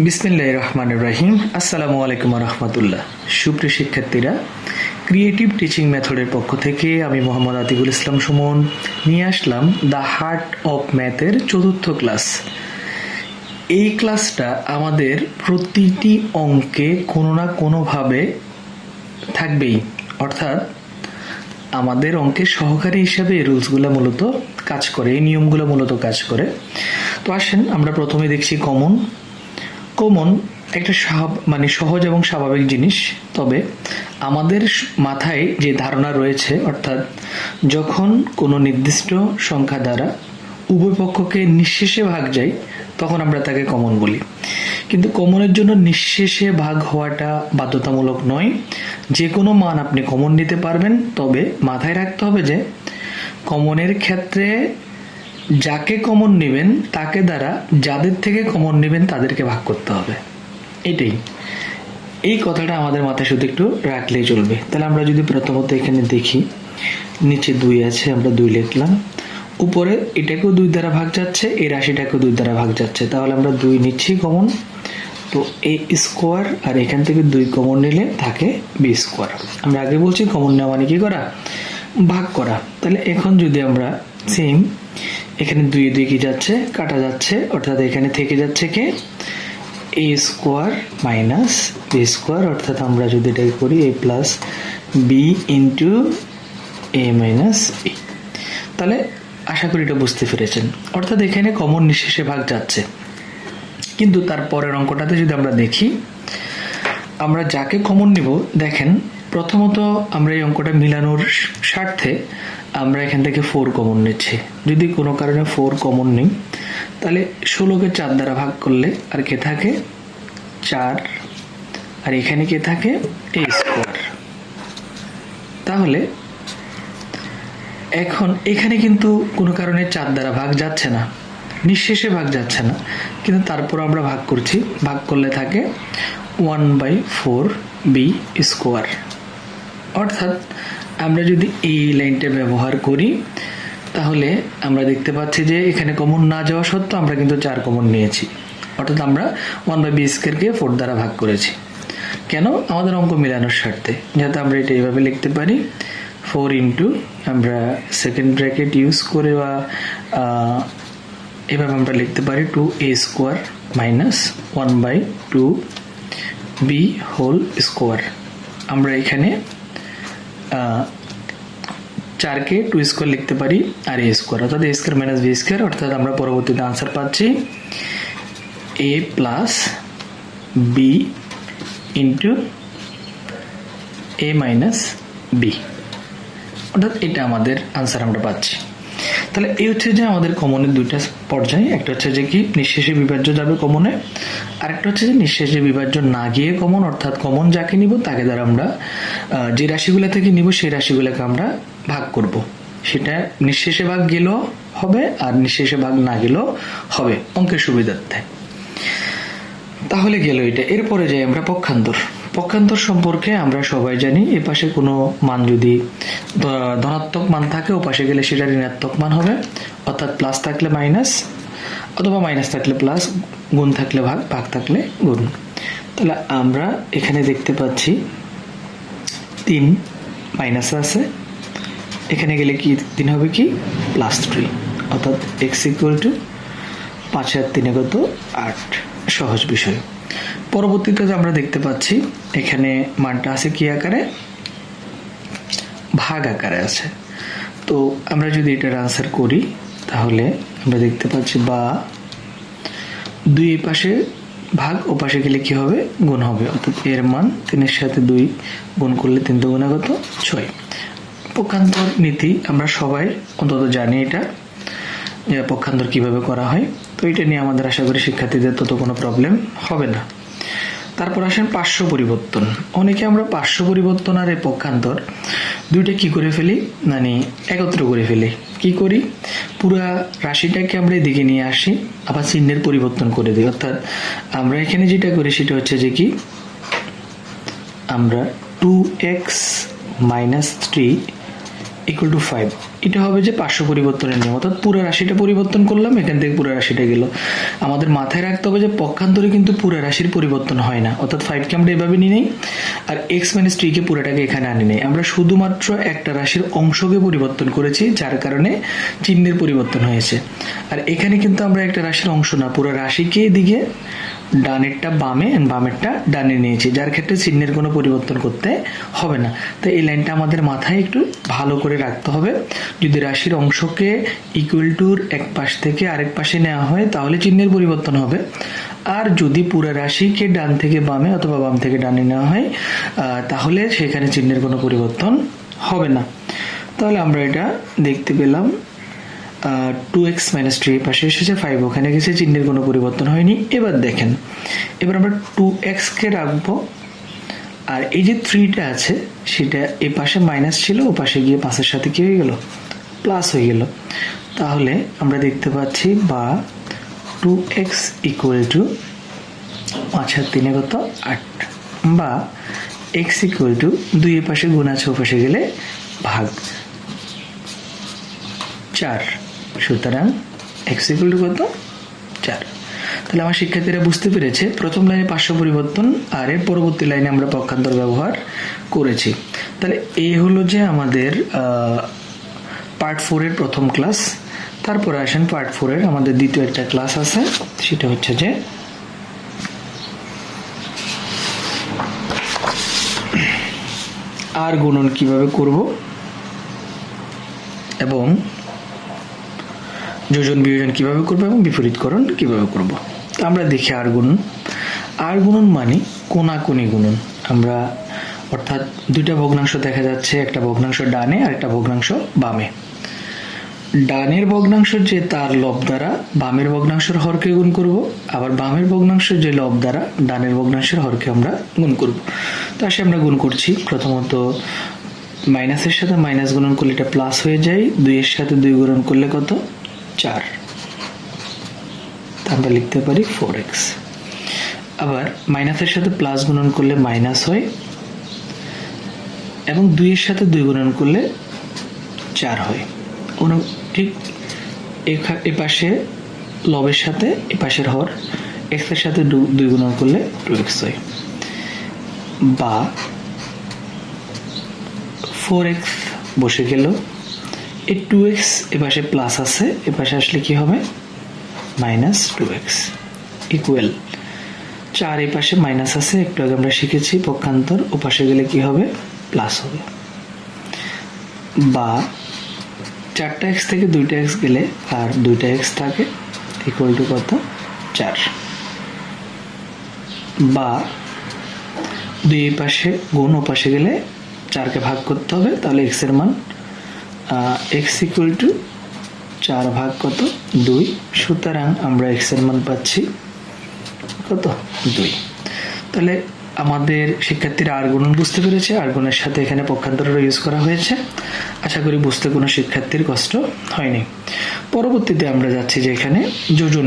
বিসমিল্লাহির রহমানির রহিম। আসসালামু আলাইকুম রহমতুল্লাহ। সুপ্রিয় শিক্ষার্থীরা, ক্রিয়েটিভ টিচিং মেথডের পক্ষ থেকে আমি মোহাম্মদ আতিকুল ইসলাম সুমন নিয়ে আসলাম দ্য হার্ট অফ ম্যাথের ৪র্থ ক্লাস। এই ক্লাসটা আমাদের প্রতিটি অঙ্কে কোনো না কোনোভাবে থাকবেই, অর্থাৎ আমাদের অঙ্কের সহকারী হিসাবে এই রুলসগুলো মূলত কাজ করে, এই নিয়মগুলো মূলত কাজ করে। তো আসেন আমরা প্রথমে দেখছি কমন একটা সহজ এবং স্বাভাবিক জিনিস। তবে আমাদের মাথায় যে ধারণা রয়েছে, অর্থাৎ যখন কোনো নির্দিষ্ট সংখ্যা দ্বারা উভয় পক্ষকে নিঃশেষে ভাগ যায় তখন আমরা তাকে কমন বলি। কিন্তু কমনের জন্য নিঃশেষে ভাগ হওয়াটা বাধ্যতামূলক নয়। যে কোনো মান আপনি কমন নিতে পারবেন, তবে মাথায় রাখতে হবে যে কমনের ক্ষেত্রে যাকে কমন নেবেন তাকে দ্বারা যাদের থেকে কমন নেবেন তাদেরকে ভাগ করতে হবে। এই কথাটা আমাদের মাথায় শুধু একটু রাখলেই চলবে। তাহলে আমরা যদি প্রথমত এখানে দেখি, নিচে 2 আছে, আমরা 2 লিখলাম। উপরে এটাকেও 2 দ্বারা ভাগ যাচ্ছে, এই রাশিটাকেও 2 দ্বারা ভাগ যাচ্ছে, তাহলে আমরা 2 নিচ্ছি কমন। তো a স্কোয়ার, আর এখান থেকে 2 কমন নিলে থাকে b স্কোয়ার। আমরা আগে বলছি কমন নেওয়া মানে কি করা? ভাগ করা। তাহলে এখন যদি আমরা সেম এখানে 2 এ 2 কি যাচ্ছে? কাটা যাচ্ছে, অর্থাৎ এখানে থেকে যাচ্ছে কে? a square minus b square, অর্থাৎ আমরা যদি এটাকে করি a plus b into a minus b। তাহলে আশা করি এটা বুঝতে পেরেছেন। অর্থাৎ এখানে কমন নিঃশেষে ভাগ যাচ্ছে। কিন্তু তার পরের অঙ্কটাতে যদি আমরা দেখি, আমরা যাকে কমন নিব, দেখেন প্রথমত আমরা এই অঙ্কটা মিলানোর স্বার্থে আমরা এখান থেকে 4 কমন নিচ্ছি। যদি কোনো কারণে 4 কমন নিই, তাহলে 16কে 4 দ্বারা ভাগ করলে আর কে থাকে? 4। আর এখানে কে থাকে? a square. তাহলে এখন এখানে কিন্তু কোনো কারণে 4 দ্বারা ভাগ যাচ্ছে না, নিঃশেষে ভাগ যাচ্ছে না, কিন্তু তারপর আমরা ভাগ করছি। ভাগ করলে থাকে 1/4b স্কোয়ার। অর্থাৎ আমরা যদি এই লাইনটা ব্যবহার করি, তাহলে আমরা দেখতে পাচ্ছি যে এখানে কমন না যাওয়া সত্ত্বেও আমরা কিন্তু 4 কমন নিয়েছি। অর্থাৎ আমরা 1/b স্কোয়ারকে 4 দ্বারা ভাগ করেছি। কেন? আমাদের অঙ্ক মেলানোর স্বার্থে। যাতে আমরা এটা এইভাবে লিখতে পারি, 4 ইন্টু, আমরা সেকেন্ড ব্র্যাকেট ইউজ করে বা এভাবে আমরা লিখতে পারি 2a square minus 1/2b whole square. আমরা এখানে 4কে 2 স্কোয়ার লিখতে পারি, আর a স্কোয়ার, অর্থাৎ a square minus b square. অর্থাৎ আমরা পরবর্তীতে আনসার পাচ্ছি a plus b into a minus b। অর্থাৎ এটা আমাদের আনসার আমরা পাচ্ছি। তাহলে এই হচ্ছে যে আমাদের কমনের 2টা পর্যায়। একটা হচ্ছে যে কি নিঃশেষে বিভাজ্য যাবে কমনে, আরেকটা হচ্ছে যে নিঃশেষে বিভাজ্য না গিয়ে কমন, অর্থাৎ কমন যাকে নিব তাকে দ্বারা আমরা যে রাশিগুলো থেকে নিব সেই রাশিগুলোকে আমরা ভাগ করব। সেটা নিঃশেষে ভাগ গেলেও হবে আর নিঃশেষে ভাগ না গেলেও হবে অঙ্কের সুবিধার্থে। তাহলে গেল এটা। এরপরে যাই আমরা পক্ষান্তর সম্পর্কে আমরা সবাই জানি, এ পাশে কোনো মান যদি ধনাত্মক মান থাকে, ও পাশে গেলে সেটা ঋণাত্মক মান হবে। অর্থাৎ প্লাস থাকলে মাইনাস, অথবা মাইনাস থাকলে প্লাস, গুণ থাকলে ভাগ, ভাগ থাকলে গুণ। তাহলে আমরা এখানে দেখতে পাচ্ছি 3 মাইনাস আছে, এখানে গেলে কি 3 হবে কি? +3। অর্থাৎ x ইকুয়াল টু 5 আর 3 কত? 8। সহজ বিষয়। পরবর্তীতে আমরা দেখতে পাচ্ছি এখানে মানটা আছে কি আকারে? ভাগ আকারে আছে। তো আমরা যদি এটার আনসার করি, তাহলে আমরা দেখতে পাচ্ছি বা 2 এই পাশে ভাগ, ও পাশে গেলে কি হবে? গুণ হবে। অর্থাৎ এর মান 3-এর সাথে 2 গুণ করলে 3 × 2 কত? 6। পক্ষান্তর নীতি আমরা সবাই অন্তত জানি এটা, যে পক্ষান্তর কিভাবে করা হয়। তো এটা নিয়ে আমাদের আশা করি শিক্ষার্থীদের তত কোনো প্রবলেম হবে না। তারপর আসেন পার্শ্ব পরিবর্তন। অনেকে আমরা পার্শ্ব পরিবর্তন আর এই পক্ষান্তর দুইটা কি করে ফেলি, মানে একত্র করে ফেলি। কি করি? পুরা রাশিটাকে আমরা এদিকে নিয়ে আসি, আবার চিহ্নের পরিবর্তন করে দিই। অর্থাৎ আমরা এখানে যেটা করি সেটা হচ্ছে যে কি, আমরা 2x - 3 = 5 এটা হবে যে পার্শ্ব পরিবর্তনের নিয়ম, অর্থাৎ পুরো রাশিটা পরিবর্তন করলাম, এখান থেকে পুরো রাশিটা গেল। আমাদের মাথায় রাখতে হবে যে পক্ষান্তরে কিন্তু পুরো রাশির পরিবর্তন হয় না, অর্থাৎ 5কে আমরা এভাবে নিই নেই, আর x - 3কে পুরোটাকে এখানে আনি নেই, আমরা শুধুমাত্র একটা রাশির অংশকে পরিবর্তন করেছি, যার কারণে চিহ্নের পরিবর্তন হয়েছে। আর এখানে কিন্তু আমরা একটা রাশির অংশ না, পুরো রাশিকে এদিকে ডানেরটা বামে, বামেরটা ডানে নিয়েছি, যার ক্ষেত্রে চিহ্নের কোনো পরিবর্তন করতে হবে না। তো এই লাইনটা আমাদের মাথায় একটু ভালো করে রাখতে হবে। যদি রাশির অংশকে ইকুয়াল টুর এক পাশ থেকে আরেক পাশে নেওয়া হয় তাহলে চিহ্নের পরিবর্তন হবে, আর যদি পুরো রাশিকে ডান থেকে বামে অথবা বাম থেকে ডানে নেওয়া হয় তাহলে সেখানে চিহ্নের কোনো পরিবর্তন হবে না। তাহলে আমরা এটা দেখতে পেলাম 2x - 3 পাশে এসেছে, 5 ওখানে গেছে, চিহ্নের কোনো পরিবর্তন হয়নি। এবার দেখেন, এবার আমরা 2x-কে রাখবো, আর এই যে 3টা আছে সেটা এ পাশে মাইনাস ছিল, ও পাশে গিয়ে 5-এর সাথে কি হয়ে গেল, প্লাস হয়ে গেল। তাহলে আমরা দেখতে পাচ্ছি বা 2x = 5 আর 3 কত 8, বা x = 2 এ পাশে গুণ আছে, ও পাশে গেলে ভাগ 4, সুতরাং x = কত 4। তাহলে আমার শিক্ষার্থীরা বুঝতে পেরেছে প্রথম লাইনে পার্শ্ব পরিবর্তন, আর এর পরবর্তী লাইনে আমরা পক্ষান্তর ব্যবহার করেছি। তাহলে এই হলো যে আমাদের পার্ট 4 এর প্রথম ক্লাস। তারপরে আসেন পার্ট 4 এর আমাদের দ্বিতীয় একটা ক্লাস আছে, সেটা হচ্ছে যে আর গুণন কিভাবে করব এবং যোজন বিয়োজন কিভাবে করব এবং বিপরীতকরণ কিভাবে করব। আমরা দেখি আর গুণন মানে কোনাকুনি গুণন। আমরা অর্থাৎ দুইটা ভগ্নাংশ দেখা যাচ্ছে, একটা ভগ্নাংশ ডানে আর একটা ভগ্নাংশ বামে। ডানের ভগ্নাংশ যে তার লব দ্বারা বামের ভগ্নাংশের হরকে গুণ করব, আবার বামের ভগ্নাংশ যে লব দ্বারা ডানের ভগ্নাংশের হরকে আমরা গুণ করব। তো আসে আমরা গুণ করছি। প্রথমত মাইনাসের সাথে মাইনাস গুণন করলে এটা প্লাস হয়ে যায়, 2 এর সাথে 2 গুণন করলে কত 4, আমরা লিখতে পারি 4x। আবার মাইনাসের সাথে প্লাস গুণন করলে মাইনাস হয়, এবং 2 এর সাথে 2 গুণন করলে 4 হয়। ঠিক এ পাশে লবের সাথে এ পাশের হর, x এর সাথে 2 গুণন করলে 2x হয়, বা 4x বসে গেল, এই 2x এ পাশে প্লাস আছে, এ পাশে আসলে কি হবে -2x ইকুয়াল 4, এ পাশে মাইনাস আছে, একটু আগে আমরা শিখেছি পক্ষান্তর, ও পাশে গেলে কি হবে প্লাস হবে, বা 4টা x থেকে 2টা x গেলে আর 2টা x থাকে ইকুয়াল টু কত 4, বা 2 এই পাশে গুণ, ও পাশে গেলে 4কে ভাগ করতে হবে, তাহলে x এর মান x = 4 ভাগ কত 2, সুতরাং আমরা x এর মান পাচ্ছি কত 2। তাহলে আমাদের শিক্ষার্থীরা আর গুণন বুঝতে পেরেছে, আর গুণের সাথে এখানে পক্ষান্তরের ইউজ করা হয়েছে। আশা করি বুঝতে কোনো শিক্ষার্থীর কষ্ট হয়নি। পরবর্তীতে আমরা যাচ্ছি যে এখানে যোজন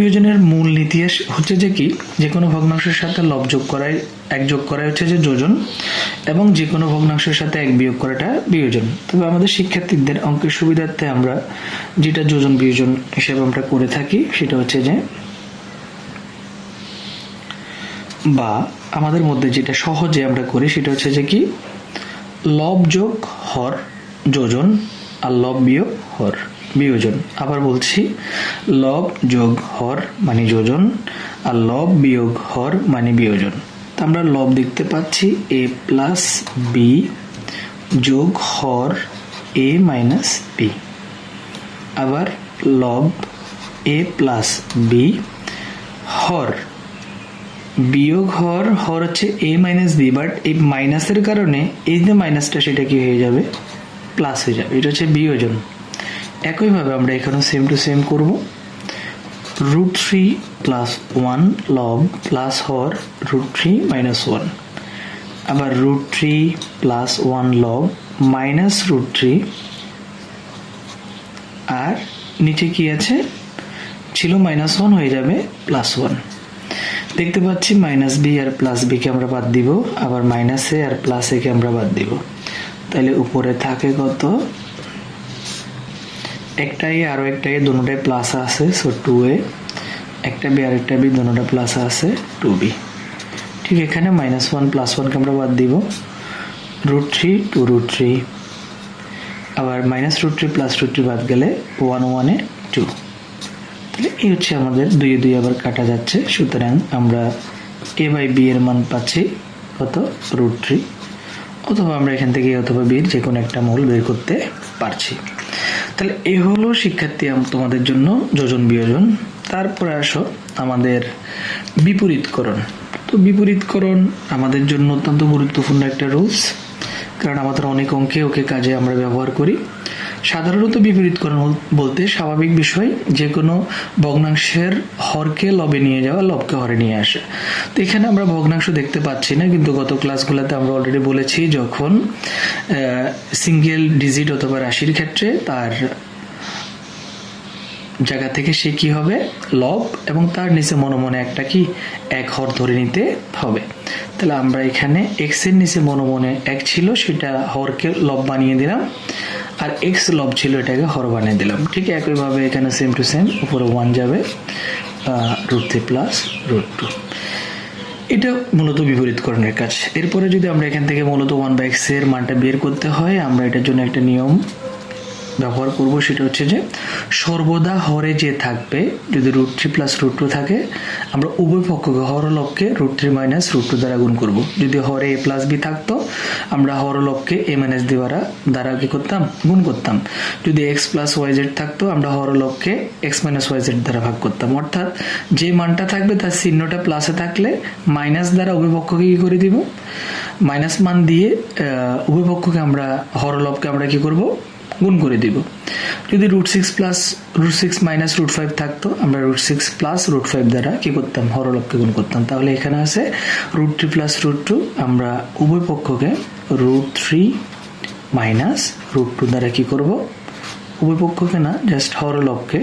বিয়োজনের মূল নীতি হচ্ছে যে কি, যে কোনো ভগ্নাংশের সাথে লব যোগ করায় এক যোগ করা হচ্ছে যে যোজন, এবং যে কোনো ভগ্নাংশের সাথে এক বিয়োগ করাটা বিয়োজন। তবে আমাদের শিক্ষার্থীদের অঙ্কের সুবিধার্থে আমরা যেটা যোজন বিয়োজন হিসেবে আমরা করে থাকি সেটা হচ্ছে যে, বা আমাদের মধ্যে যেটা সহজে আমরা করি সেটা হচ্ছে যে কি, লব যোগ হর যোজন, আর লব বিয়োগ হর বিয়োজন। আবার বলছি, লব যোগ হর মানে যোজন, আর লব বিয়োগ হর মানে বিয়োজন। তো আমরা লব দেখতে পাচ্ছি a + b যোগ হর a - b, আবার লব a + b হর বিয়োগ হর হচ্ছে a - b, বাট এই মাইনাসের কারণে এই যে মাইনাসটা সেটা কি হয়ে যাবে প্লাস হয়ে যাবে, এটা হচ্ছে বিয়োজন। একইভাবে আমরা এখানে সেম টু সেম করব, √3 + 1 লব প্লাস হর √3 - 1, আবার √3 + 1 লব মাইনাস √3, আর নিচে কি আছে ছিল -1 হয়ে যাবে +1। দেখতে পাচ্ছি -b আর +b কে আমরা বাদ দিব, আবার -a আর +a কে আমরা বাদ দিব, তাহলে উপরে থাকে কত, একটাই আরো একটাই দুটোটাই প্লাস আছে, সো 2a, একটা বি আর একটা বি দুটোটা প্লাস আছে 2b। ঠিক এখানে -1 +1 কে আমরা বাদ দিব, √3 2 √3, আবার -√3 + √3 বাদ গেলে 1 1 এ 2। তাহলে এই হচ্ছে আমাদের 2 2 আবার কাটা যাচ্ছে, সুতরাং আমরা a/b এর মান পাচ্ছি কত, √3, অথবা আমরা এখান থেকে অথবা b এর যে কোনো একটা মূল বের করতে পারছি। তাহলে এই হলো শিক্ষার্থী তোমাদের জন্য যোজন বিয়োজন। তারপরে আসো আমাদের বিপরীতকরণ। তো বিপরীতকরণ আমাদের জন্য অত্যন্ত গুরুত্বপূর্ণ একটা রুলস, কারণ আমাদের অনেক অঙ্কে ওকে কাজে আমরা ব্যবহার করি। সাধারণত বিপরীতকরণ বলতে স্বাভাবিক বিষয়, যে কোনো ভগ্নাংশের হরকে লবে নিয়ে যাওয়া, লবকে হরে নিয়ে আসে। তো এখানে আমরা ভগ্নাংশ দেখতে পাচ্ছি না, কিন্তু গত ক্লাসগুলোতে আমরা অলরেডি বলেছি যখন সিঙ্গেল ডিজিট অথবা রাশির ক্ষেত্রে তার জায়গা থেকে সে কি হবে, লব, এবং তার নিচে মনে মনে একটা কি এক হর ধরে নিতে হবে। তাহলে আমরা এখানে x এর নিচে মনে মনে এক ছিল, সেটা হরকে লব বানিয়ে দিলাম, আর x লব ছিল এটাকে হর বানিয়ে দিলাম। ঠিক একইভাবে এখানে সেম টু সেম উপরে 1 যাবে, √3 + √2। এটা মূলত বিপরীতকরণের কাজ। এরপরে যদি আমরা এখান থেকে মূলত 1/x এর মানটা বের করতে হয়, আমরা এটার জন্য একটা নিয়ম ব্যবহার করব, সেটা হচ্ছে যে সর্বদা হরে যে থাকবে, যদি √3 + √2 থাকে, আমরা উভয় পক্ষকে হরলবকে √3 - √2 দ্বারা গুণ করব। যদি হরে a + b থাকতো, আমরা হরলবকে a - b দ্বারা কি করতাম, গুণ করতাম। যদি x + yz থাকতো, আমরা হরলবকে x - yz দ্বারা ভাগ করতাম। অর্থাৎ যে মানটা থাকবে তার চিহ্নটা প্লাসে থাকলে মাইনাস দ্বারা উভয় পক্ষকে কি করে দিব, মাইনাস মান দিয়ে উভয় পক্ষকে আমরা হরলবকে আমরা কি করব, গুণ করে দিব। যদি √6 - √5 থাকতো, আমরা √6 + √5 দ্বারা কি করতাম, হরলবকে গুণ করতাম। তাহলে এখানে আছে √3 + √2, আমরা উভয় পক্ষকে √3 - √2 দ্বারা কি করব, উভয় পক্ষকে না, জাস্ট হরলবকে।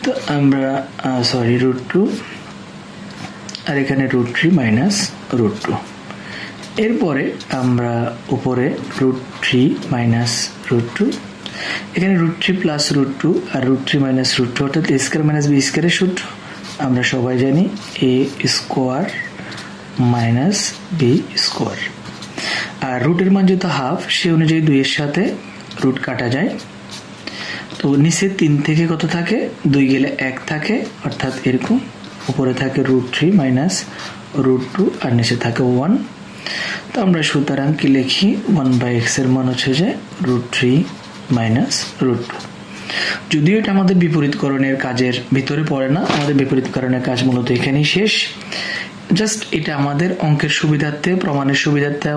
তো আমরা √2, আর এখানে √3 - √2। এরপরে আমরা উপরে √3 - √2, এখানে √3 + √2 আর √3 - √2 অর্থাৎ a² - b² এর সূত্র আমরা সবাই জানি, a² - b²। আর রুটের মান যেহেতু হাফ, সে অনুযায়ী 2 এর সাথে রুট কাটা যায়। তো নিচে 3 থেকে কত থাকে, 2 গেলে 1 থাকে, অর্থাৎ এরকম উপরে থাকে √3 - √2 আর নিচে থাকে 1। তো আমরা সুতরাং কি লিখি, 1/x এর মান হচ্ছে যে √3 - √2। যদিও এটা আমাদের বিপরীতকরণের কাজের ভিতরে পড়ে না, আমাদের বিপরীতকরণের কাজ মূলত এখানেই শেষ। জাস্ট এটা আমাদের অঙ্কের সুবিধার্থে, প্রমাণের সুবিধার্থে,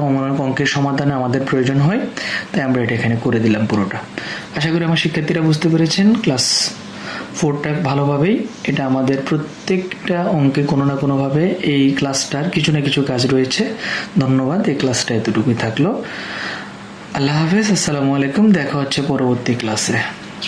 অঙ্কের সমাধানে আমাদের প্রয়োজন হয়, তাই আমরা এটা এখানে করে দিলাম পুরোটা। আশা করি আমার শিক্ষার্থীরা বুঝতে পেরেছেন ক্লাস 4টা ভালোভাবেই। এটা আমাদের প্রত্যেকটা অঙ্কে কোনো না কোনোভাবে এই ক্লাসটার কিছু না কিছু কাজ রয়েছে। ধন্যবাদ, এই ক্লাসটা এতটুকুই থাকলো। আল্লাহ হাফেজ, আসসালামু আলাইকুম, দেখা হচ্ছে পরবর্তী ক্লাসে।